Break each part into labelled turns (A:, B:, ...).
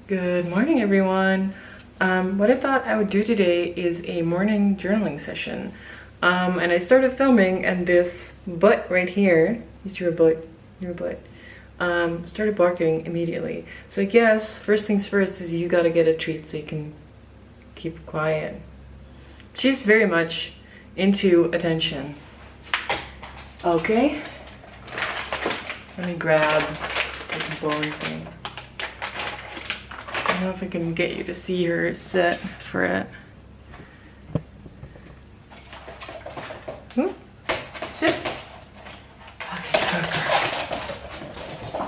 A: Good morning, everyone. What I thought I would do today is a morning journaling session. And I started filming, and this butt right here, is your butt, started barking immediately. So I guess first things first is you gotta get a treat so you can keep quiet. She's very much into attention. Okay. Let me grab the bone thing. I don't know if I can get you to see her sit for it. Sit. Okay,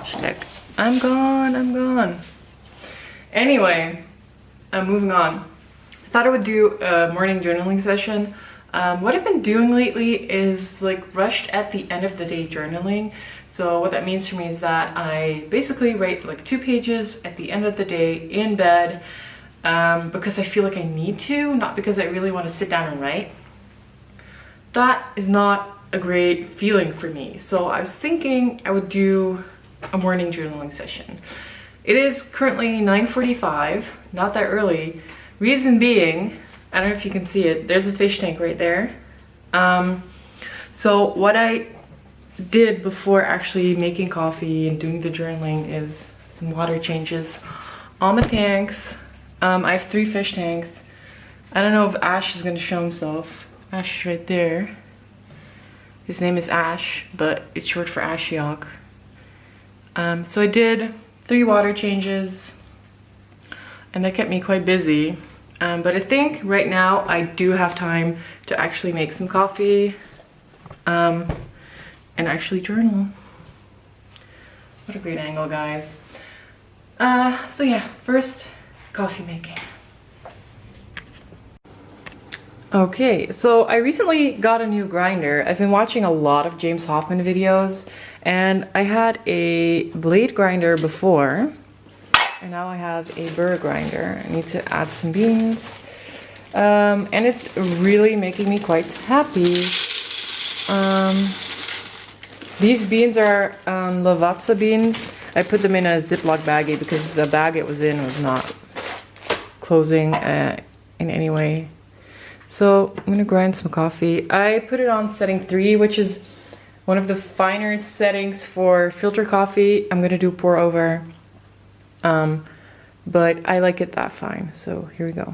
A: Schnick. I'm gone. Anyway, I'm moving on. I thought I would do a morning journaling session. What I've been doing lately is like rushed at the end of the day journaling. So what that means for me is that I basically write like 2 pages at the end of the day in bed because I feel like I need to, not because I really want to sit down and write. That is not a great feeling for me. So I was thinking I would do a morning journaling session. It is currently 9:45, not that early. Reason being, I don't know if you can see it, there's a fish tank right there. So what I did before actually making coffee and doing the journaling is some water changes on the tanks. I have 3 fish tanks. I don't know if Ash is gonna show himself. Ash right there. His name is Ash, but it's short for Ashiok. So I did 3 water changes, and that kept me quite busy. But I think right now I do have time to actually make some coffee and actually journal. What a great angle, guys. So yeah, first, coffee making. Okay, so I recently got a new grinder. I've been watching a lot of James Hoffmann videos, and I had a blade grinder before, and now I have a burr grinder. I need to add some beans, and it's really making me quite happy. These beans are Lavazza beans. I put them in a Ziploc baggie because the bag it was in was not closing in any way. So I'm gonna grind some coffee. I put it on setting 3, which is one of the finer settings for filter coffee. I'm gonna do pour over, but I like it that fine. So here we go.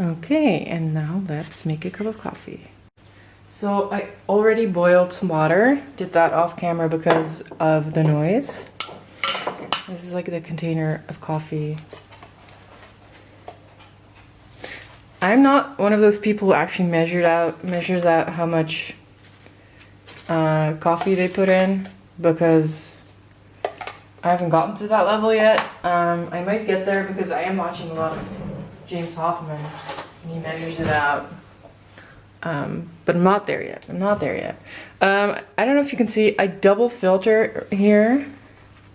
A: Okay, and now let's make a cup of coffee. So I already boiled some water, did that off camera because of the noise. This is like the container of coffee. I'm not one of those people who actually measures out how much coffee they put in, because I haven't gotten to that level yet. I might get there because I am watching a lot of James Hoffmann, and he measures it out. But I'm not there yet. I don't know if you can see, I double filter here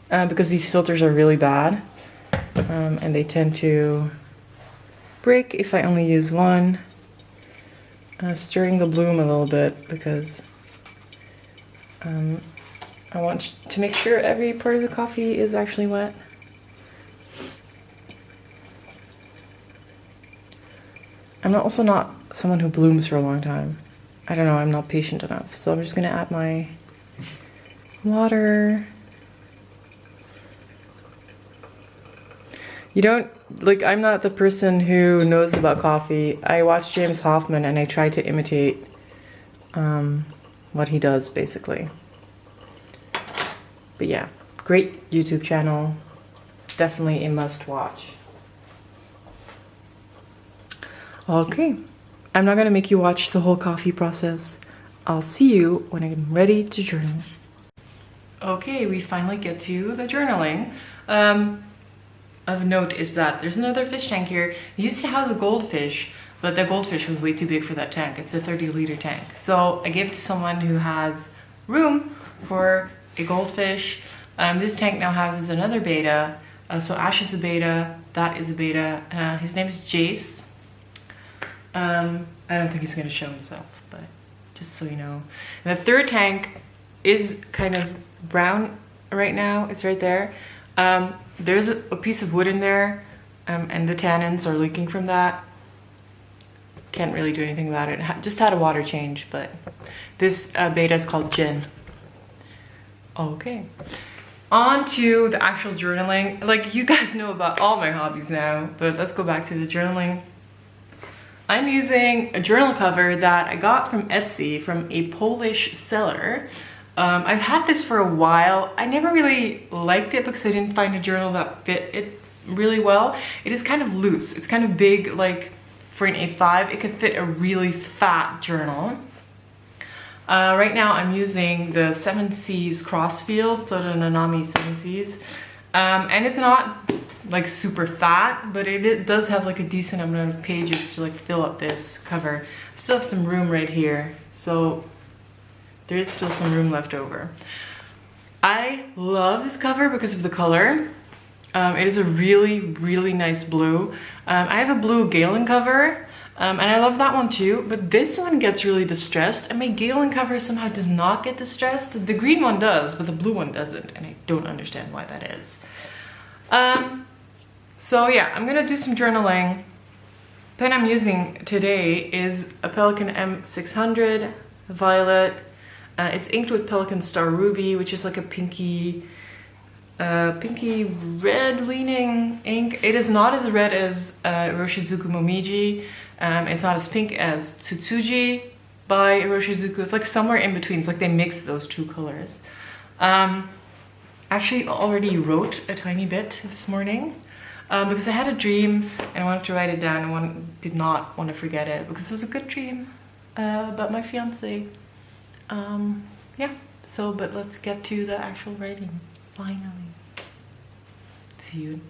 A: because these filters are really bad, and they tend to break if I only use one. Stirring the bloom a little bit because I want to make sure every part of the coffee is actually wet. I'm also not someone who blooms for a long time. I don't know, I'm not patient enough. So I'm just gonna add my water. You don't, like, I'm not the person who knows about coffee. I watch James Hoffmann and I try to imitate what he does, basically. But yeah, great YouTube channel. Definitely a must watch. Okay, I'm not gonna make you watch the whole coffee process. I'll see you when I'm ready to journal. Okay, we finally get to the journaling. Of note is that there's another fish tank here. It used to house a goldfish, but the goldfish was way too big for that tank. It's a 30-liter tank. So I gave it to someone who has room for a goldfish. This tank now houses another betta, So Ash is a beta, that is a beta. His name is Jace. I don't think he's gonna show himself, but just so you know. And the third tank is kind of brown right now. It's right there. There's a piece of wood in there, and the tannins are leaking from that. Can't really do anything about it. Just had a water change, but this beta is called Jen. Okay. On to the actual journaling. Like, you guys know about all my hobbies now, but let's go back to the journaling. I'm using a journal cover that I got from Etsy from a Polish seller. I've had this for a while. I never really liked it because I didn't find a journal that fit it really well. It is kind of loose. It's kind of big, like for an A5. It could fit a really fat journal. Right now I'm using the 7Cs Crossfield, so the Nanami 7Cs. And it's not like super fat, but it does have like a decent amount of pages to like fill up this cover. I still have some room right here, so there is still some room left over. I love this cover because of the color. It is a really, really nice blue. I have a blue Galen cover, and I love that one too, but this one gets really distressed, and my Galen cover somehow does not get distressed. The green one does, but the blue one doesn't, and I don't understand why that is. So yeah, I'm gonna do some journaling. Pen I'm using today is a Pelikan M600 Violet. It's inked with Pelikan Star Ruby, which is like a pinky red leaning ink. It is not as red as Iroshizuku Momiji. It's not as pink as Tsutsuji by Iroshizuku. It's like somewhere in between. It's like they mixed those two colors. Actually already wrote a tiny bit this morning because I had a dream and I wanted to write it down and did not want to forget it because it was a good dream about my fiance. Yeah, so but let's get to the actual writing finally. See you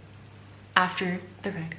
A: after the writing.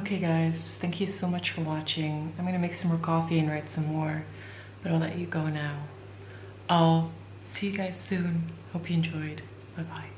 A: Okay guys, thank you so much for watching. I'm gonna make some more coffee and write some more, but I'll let you go now. I'll see you guys soon. Hope you enjoyed. Bye bye.